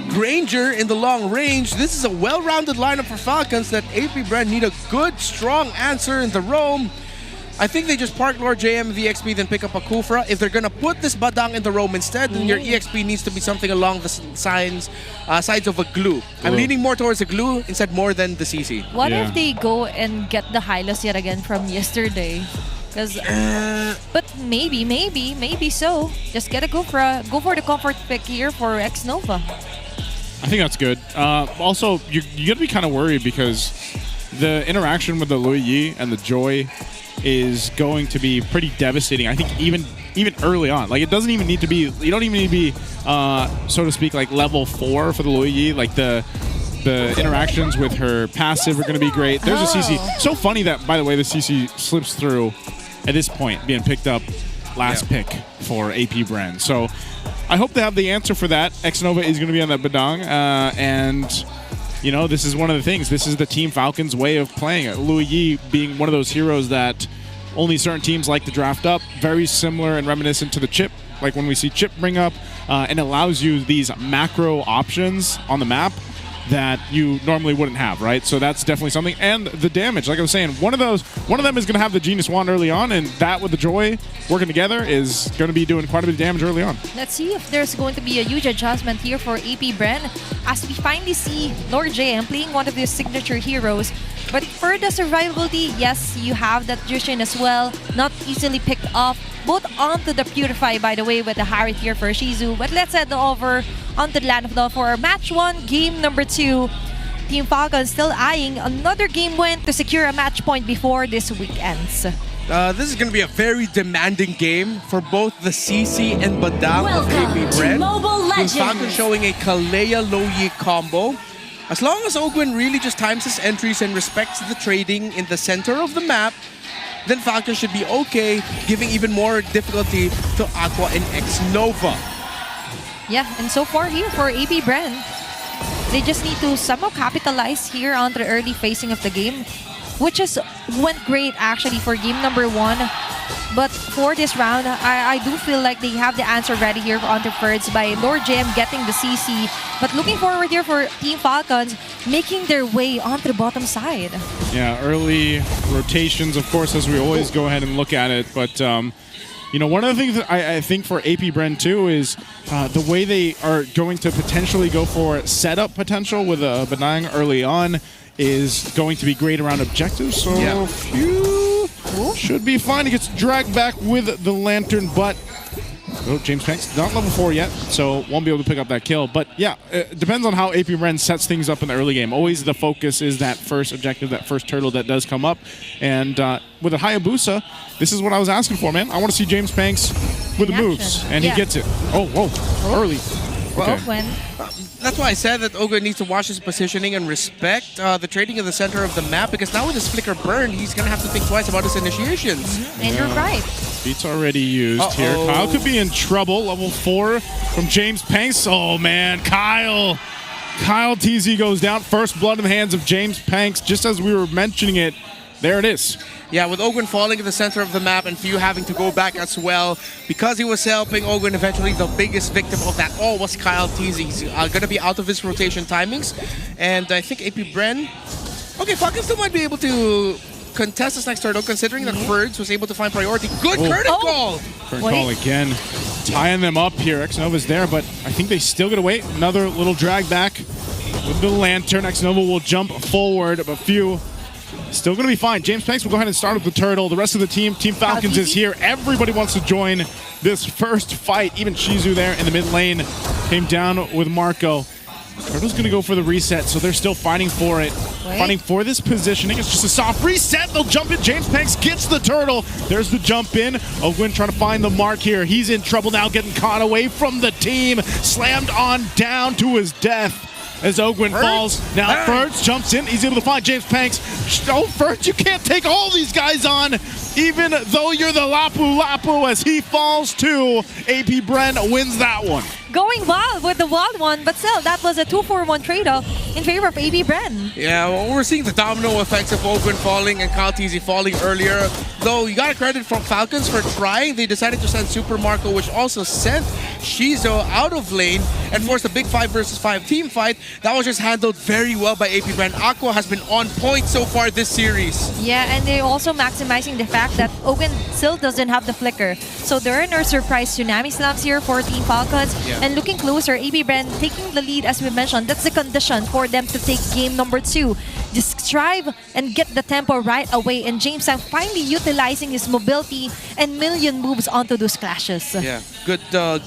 Granger in the long range. This is a well-rounded lineup for Falcons that Apbr need a good, strong answer in the roam. I think they just park Lord JM the EXP, then pick up a Kufra. If they're gonna put this Badang in the roam instead, then your EXP needs to be something along the sides of a glue. I'm leaning more towards a glue instead more than the CC. What if they go and get the Hylos yet again from yesterday? But maybe so. Just get a Kufra. Go for the comfort pick here for X-Nova. I think that's good. Also, you gotta be kind of worried because the interaction with the Lui Yi and the Joy is going to be pretty devastating. I think even early on, like it doesn't even need to be. You don't even need to be, so to speak, like level 4 for the Lui Yi. Like the interactions with her passive are going to be great. There's a CC. So funny that, by the way, the CC slips through at this point, being picked up last pick for Apbr. So I hope they have the answer for that. X-Nova is going to be on that Badang, and you know, this is one of the things. This is the Team Falcons way of playing it. Lui Yi being one of those heroes that only certain teams like to draft up. Very similar and reminiscent to the Chip, like when we see Chip bring up, and allows you these macro options on the map that you normally wouldn't have, right? So that's definitely something. And the damage, like I was saying, one of them is going to have the Genius Wand early on, and that with the Joy working together is going to be doing quite a bit of damage early on. Let's see if there's going to be a huge adjustment here for Apbr as we finally see Lord JM playing one of his signature heroes. But for the survivability, yes, you have that Jushin as well, not easily picked up. Both onto the Purify, by the way, with the Harith here for Shizzu. But let's head over onto the Land of Dawn for match 1, game number 2. Team Falcon still eyeing another game win to secure a match point before this week ends. This is going to be a very demanding game for both the CC and Badang of Apbr. With Falcon showing a Kalea Loyi combo. As long as Ogwin really just times his entries and respects the trading in the center of the map, then Falcon should be okay, giving even more difficulty to Aqua and X-Nova. Yeah, and so far here for Apbr, they just need to somehow capitalize here on the early phasing of the game, which just went great actually for game number 1. But for this round, I do feel like they have the answer ready here on the Ferds by Lord JM getting the CC. But looking forward here for Team Falcons making their way onto the bottom side. Yeah, early rotations, of course, as we always go ahead and look at it. But, you know, one of the things that I think for Apbr too is the way they are going to potentially go for setup potential with a Badang early on is going to be great around objectives. So should be fine. He gets dragged back with the Lantern, but James Panks not level 4 yet, so won't be able to pick up that kill. But yeah, it depends on how Apbr sets things up in the early game. Always the focus is that first objective, that first turtle that does come up. And with a Hayabusa, this is what I was asking for, man. I want to see James Panks with the moves, and he gets it. Oh, whoa, early. Okay. That's why I said that Ogre needs to watch his positioning and respect the trading in the center of the map, because now with his Flicker burn, he's going to have to think twice about his initiations. And you're right. Beat's already used here. Kyle could be in trouble. Level 4 from James Panks. Oh, man. Kyle TZ goes down. First blood in the hands of James Panks. Just as we were mentioning it, there it is. Yeah, with Ogwin falling in the center of the map and Few having to go back as well. Because he was helping Ogwin, eventually the biggest victim of that all was Kyle TZ. He's going to be out of his rotation timings. And I think Apbr... Okay, Falcon still might be able to contest this next turtle, considering that Ferds was able to find priority. Good curtain call! Curtain call again. Tying them up here. X-Nova's there, but I think they still gotta wait. Another little drag back with the Lantern. X-Nova will jump forward, but Few still going to be fine. James Panks will go ahead and start with the turtle. The rest of the team, Team Falcons is here. Everybody wants to join this first fight. Even Shizzu there in the mid lane came down with Marco. Turtle's going to go for the reset, so they're still fighting for it. Fighting for this positioning. It's just a soft reset. They'll jump in. James Panks gets the turtle. There's the jump in. Ogwin trying to find the mark here. He's in trouble now, getting caught away from the team. Slammed on down to his death. As Ogwin falls. Now Ferds jumps in. He's able to find James Panks. Oh, Ferds, you can't take all these guys on, even though you're the Lapu Lapu, as he falls too. Apbr wins that one. Going wild with the wild one, but still, that was a 2-for-1 trade-off. in favor of AB Bren. Yeah, well, we're seeing the domino effects of Ogwen falling and kayo falling earlier. Though you got to credit from Falcons for trying. They decided to send Super Marco, which also sent Shizo out of lane and forced a big 5 versus 5 team fight. That was just handled very well by AP Bren. Aqua has been on point so far this series. Yeah, and they're also maximizing the fact that Ogwen still doesn't have the flicker. So there are no surprise tsunami slams here for Team Falcons. Yeah. And looking closer, AP Bren taking the lead, as we mentioned. That's the condition for them to take game number 2. Just strive and get the tempo right away. And James Sang finally utilizing his mobility and million moves onto those clashes. Yeah, good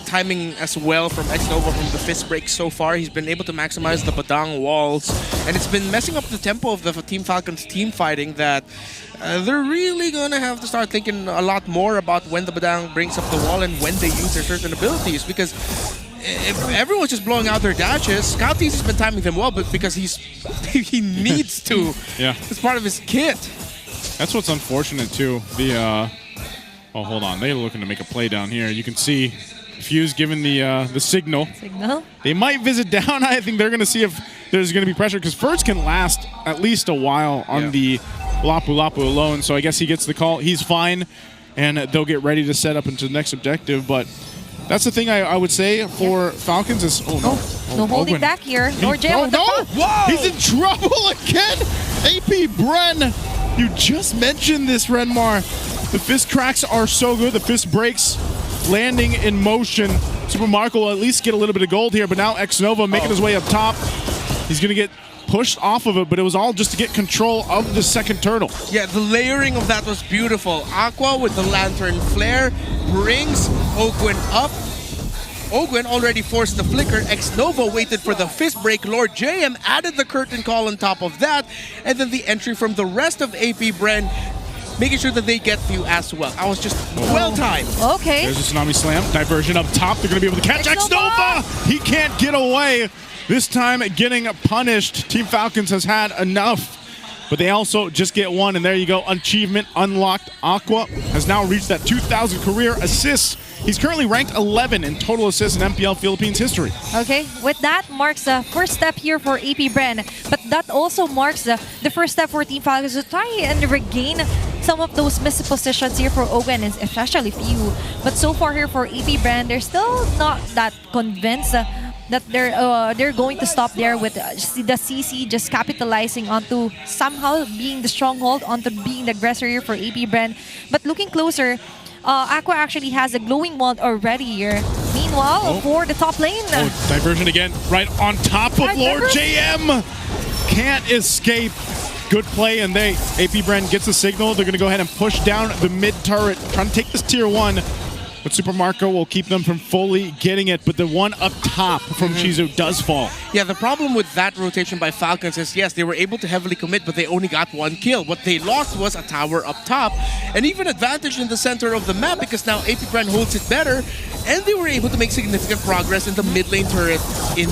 timing as well from X-Nova from the fist break so far. He's been able to maximize the Badang walls, and it's been messing up the tempo of the Team Falcons team fighting that they're really going to have to start thinking a lot more about when the Badang brings up the wall and when they use their certain abilities, because if everyone's just blowing out their dashes, kayo has been timing them well, but because he needs to. Yeah. It's part of his kit. That's what's unfortunate too. Oh, hold on. They're looking to make a play down here. You can see Fuse giving the signal. They might visit down. I think they're going to see if there's going to be pressure, because Ferds can last at least a while on the Lapu Lapu alone. So I guess he gets the call. He's fine, and they'll get ready to set up into the next objective. But that's the thing I would say for Falcons is, No holding Ogwen. back here. Lord J with the Whoa! He's in trouble again. AP Bren, you just mentioned this, Renmar. The fist cracks are so good. The fist breaks, landing in motion. Super Marco will at least get a little bit of gold here, but now X-Nova making his way up top. He's going to get pushed off of it, but it was all just to get control of the second turtle. Yeah, the layering of that was beautiful. Aqua with the lantern flare brings Ogwen up. Ogwen already forced the flicker. X-Nova waited for the fist break. Lord JM added the curtain call on top of that. And then the entry from the rest of AP Bren, making sure that they get through as well. I was just well-timed. Okay. There's a tsunami slam. Diversion up top. They're going to be able to catch X-Nova. He can't get away. This time getting punished. Team Falcons has had enough. But they also just get one, and there you go. Achievement unlocked. Aqua has now reached that 2,000 career assists. He's currently ranked 11 in total assists in MPL Philippines history. Okay, with that marks the first step here for AP Bren. But that also marks the first step for Team Falcons to try and regain some of those missed positions here for Ogwen, and especially few. But so far here for AP Bren, they're still not that convinced that they're going to stop there with the CC just capitalizing onto somehow being the stronghold, onto being the aggressor here for AP Bren. But looking closer, Aqua actually has a glowing wand already here. Meanwhile, for the top lane. Diversion again, right on top of Lord JM. Can't escape. Good play, and AP Bren gets the signal. They're going to go ahead and push down the mid turret, trying to take this tier 1. But Super Marco will keep them from fully getting it, but the one up top from Shizu does fall. Yeah, the problem with that rotation by Falcons is, yes, they were able to heavily commit, but they only got 1 kill. What they lost was a tower up top, and even advantage in the center of the map, because now AP Bren holds it better, and they were able to make significant progress in the mid lane turret in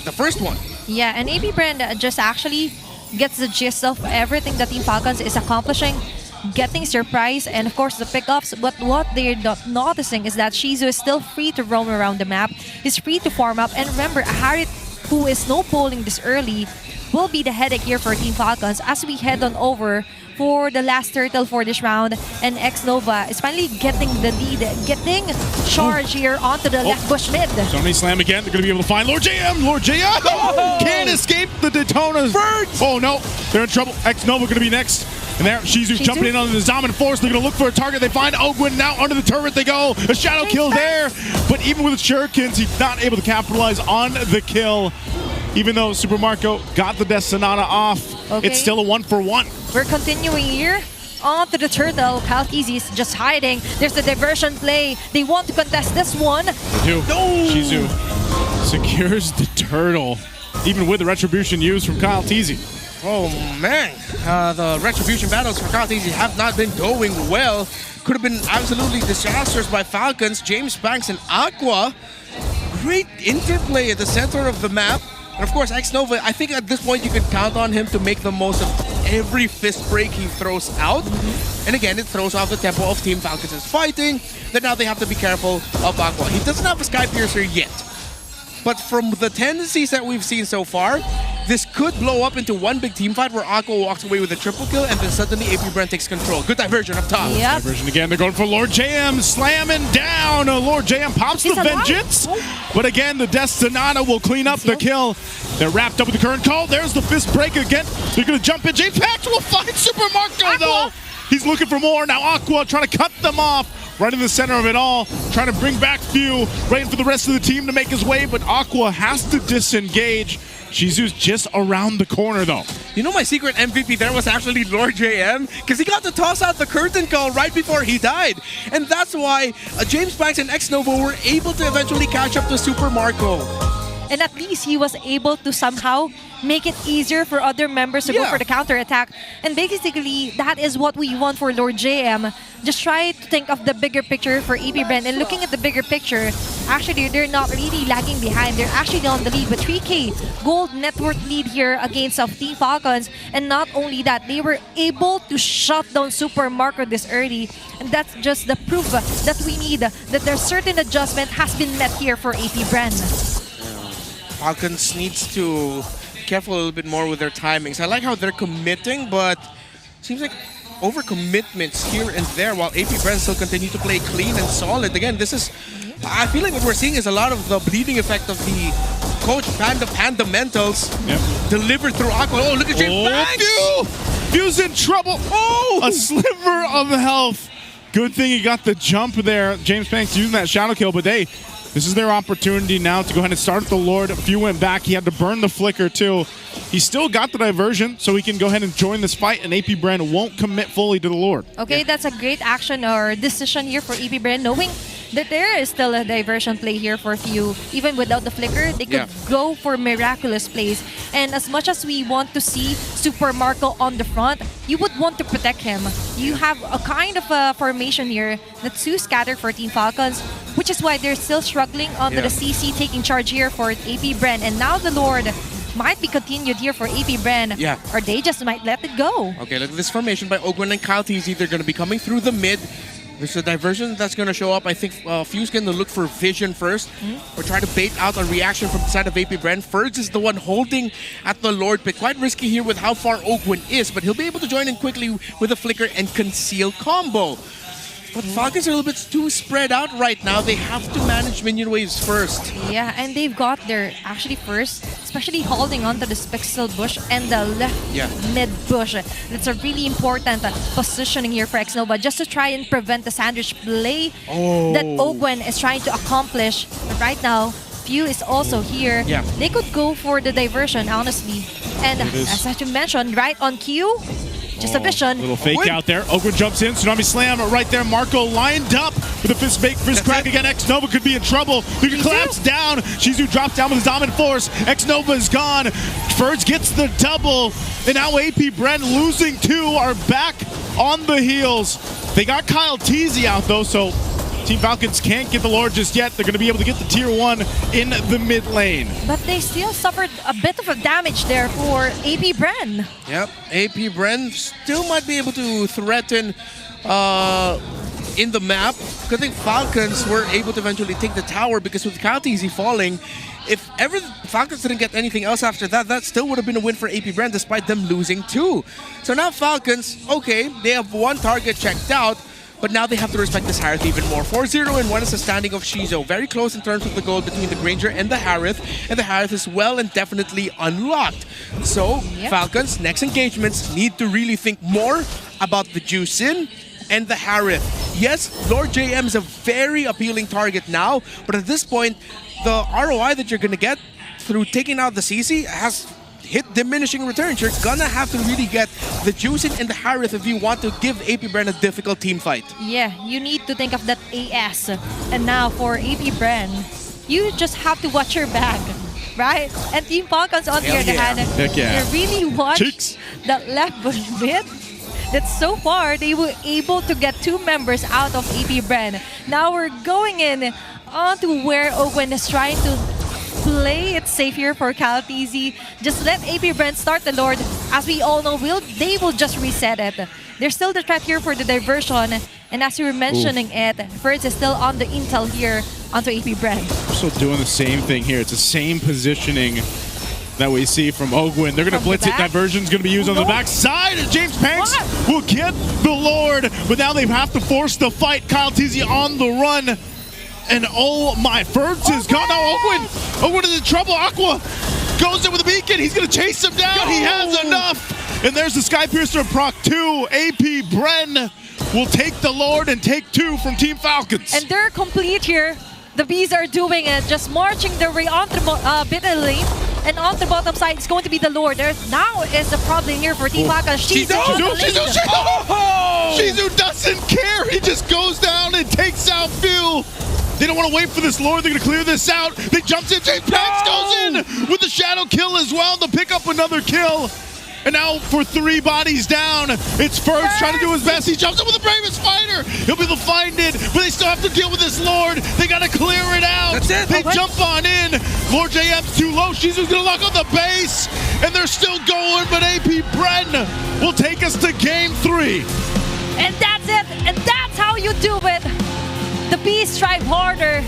the first one. Yeah, and AP Bren just actually gets the gist of everything that Team Falcons is accomplishing, getting surprise, and of course the pickups. But what they're not noticing is that Shizu is still free to roam around the map. He's free to farm up, and remember, Harit, who is no polling this early, will be the headache here for Team Falcons as we head on over for the last turtle for this round. And X-Nova is finally getting the lead, getting charge here onto the left bush mid. Tsunami slam again. They're going to be able to find Lord JM. Lord JM can't escape the Daytonas. Oh no, they're in trouble. X-Nova going to be next. And there, Shizu jumping in on the dominant force. They're going to look for a target. They find Ogwen. Now under the turret they go. A shadow kill there. But even with shurikens, he's not able to capitalize on the kill. Even though Super Marco got the Death Sonata off, it's still a 1-for-1. We're continuing here. Onto the turtle. kayo is just hiding. There's a diversion play. They want to contest this one. They do. No! Shizu secures the turtle, even with the retribution used from kayo. Oh man, the retribution battles for kayo have not been going well. Could have been absolutely disastrous by Falcons. James Banks and Aqua. Great interplay at the center of the map. And of course, X-Nova, I think at this point you can count on him to make the most of every fist break he throws out. And again, it throws off the tempo of Team Falcons' fighting. Then now they have to be careful of Aqua. He doesn't have a Sky Piercer yet. But from the tendencies that we've seen so far, this could blow up into one big team fight where Aqua walks away with a triple kill and then suddenly Apbr takes control. Good diversion up top. Yep. Diversion again. They're going for Lord JM, slamming down. Lord JM pops the vengeance. But again, the Destinata will clean up the kill. They're wrapped up with the current call. There's the fist break again. They're going to jump in. J-Pax will find Super Marco though. He's looking for more. Now Aqua trying to cut them off. Right in the center of it all, trying to bring back Few, waiting for the rest of the team to make his way, but Aqua has to disengage. Shizu's just around the corner though. You know my secret MVP there was actually Lord JM, because he got to toss out the curtain call right before he died. And that's why James Banks and X-Nova were able to eventually catch up to Super Marco. And at least he was able to somehow make it easier for other members to go for the counter-attack. And basically, that is what we want for Lord JM. Just try to think of the bigger picture for Apbr. And looking at the bigger picture, actually, they're not really lagging behind. They're actually on the lead with 3K gold net worth lead here against Team Falcons. And not only that, they were able to shut down Super Marco this early. And that's just the proof that we need that there's certain adjustment has been met here for Apbr. Falcons needs to be careful a little bit more with their timings. I like how they're committing, but seems like overcommitments here and there while Apbr still continue to play clean and solid. Again, this is, I feel like what we're seeing is a lot of the bleeding effect of the Coach Panda fundamentals delivered through Aqua. Oh, look at James Banks! Few's in trouble. Oh! A sliver of health. Good thing he got the jump there. James Banks using that shadow kill, but hey, this is their opportunity now to go ahead and start the Lord. Few went back. He had to burn the flicker too. He still got the diversion, so he can go ahead and join this fight, and Apbr won't commit fully to the Lord. Okay, that's a great action or decision here for Apbr, knowing that there is still a diversion play here for Few. Even without the flicker, they could go for miraculous plays. And as much as we want to see Super Marco on the front, you would want to protect him. You have a kind of a formation here that's too scattered for Team Falcons, which is why they're still struggling under the CC taking charge here for Apbr. And now the Lord might be continued here for Apbr, or they just might let it go. Okay, look at this formation by Ogwen and KyleTzy. They're going to be coming through the mid. There's a diversion that's going to show up. I think Few's going to look for vision first or try to bait out a reaction from the side of Apbr. Ferds is the one holding at the Lord pick. Quite risky here with how far Ogwen is, but he'll be able to join in quickly with a flicker and conceal combo. But Falcons are a little bit too spread out right now. They have to manage minion waves first. Yeah, and they've got their actually first, especially holding onto the pixel bush and the left mid bush. That's a really important positioning here for X-Nova, just to try and prevent the sandwich play that Ogwen is trying to accomplish. But right now, Few is also here. They could go for the diversion, honestly. And as I mentioned, right on cue, just a vision. Little fake out there. Ogwen jumps in. Tsunami slam right there. Marco lined up with a fist crack again. X-Nova could be in trouble. He can collapse down. Shizu drops down with his dominant force. X-Nova is gone. Ferds gets the double. And now Apbr losing two are back on the heels. They got KyleTzy out though, so Team Falcons can't get the Lord just yet. They're going to be able to get the tier 1 in the mid lane. But they still suffered a bit of a damage there for Apbr. Yep, Apbr still might be able to threaten in the map. Because I think Falcons were able to eventually take the tower, because with KyleTzy falling, if ever Falcons didn't get anything else after that, that still would have been a win for Apbr despite them losing two. So now Falcons, okay, they have one target checked out, but now they have to respect this Harith even more. 4-0 and 1 is a standing of Shizo. Very close in terms of the goal between the Granger and the Harith. And the Harith is well and definitely unlocked. So Falcons, next engagements, need to really think more about the Juicin and the Harith. Yes, Lord JM is a very appealing target now, but at this point, the ROI that you're going to get through taking out the CC has hit diminishing returns. You're gonna have to really get the Juicin and the Harith if you want to give Apbr a difficult team fight. Yeah, you need to think of that AS. And now for Apbr, you just have to watch your back, right? And Team Falcons on the other hand, they really watch that left bush bit. That so far, they were able to get two members out of Apbr. Now we're going in onto where Ogwen is trying to play it safe here for KyleTzy. Just let Apbr start the Lord. As we all know, they will just reset it. There's still the threat here for the diversion. And as you were mentioning it, Ferds is still on the intel here onto Apbr. So doing the same thing here. It's the same positioning that we see from Ogwin. They're going to blitz it. Diversion's going to be used on the backside. And James Panks will get the Lord, but now they have to force the fight. Kyle Tizzy on the run. And oh my, Ferds is gone. Now Ogwin is in trouble. Aqua goes in with a beacon. He's going to chase him down. He has enough. And there's the Skypiercer Proc 2. AP Bren will take the Lord and take 2 from Team Falcons. And they're complete here. The Bees are doing it, just marching their way onto the middle lane. And on the bottom side, it's going to be the Lord. There now is the problem here for Team Falcons. Shizu doesn't care. He just goes down and takes out Phil. They don't want to wait for this Lord. They're going to clear this out. They jumps in. James Panks goes in with the shadow kill as well to pick up another kill. And now for 3 bodies down, it's Ferds trying to do his best. He jumps in with the bravest fighter. He'll be able to find it, but they still have to deal with this Lord. They got to clear it out. That's it. They jump on in. Lord JM's too low. Shizu's going to lock on the base, and they're still going, but AP Bren will take us to game 3. And that's it. And that's how you do it. The Bees strive harder.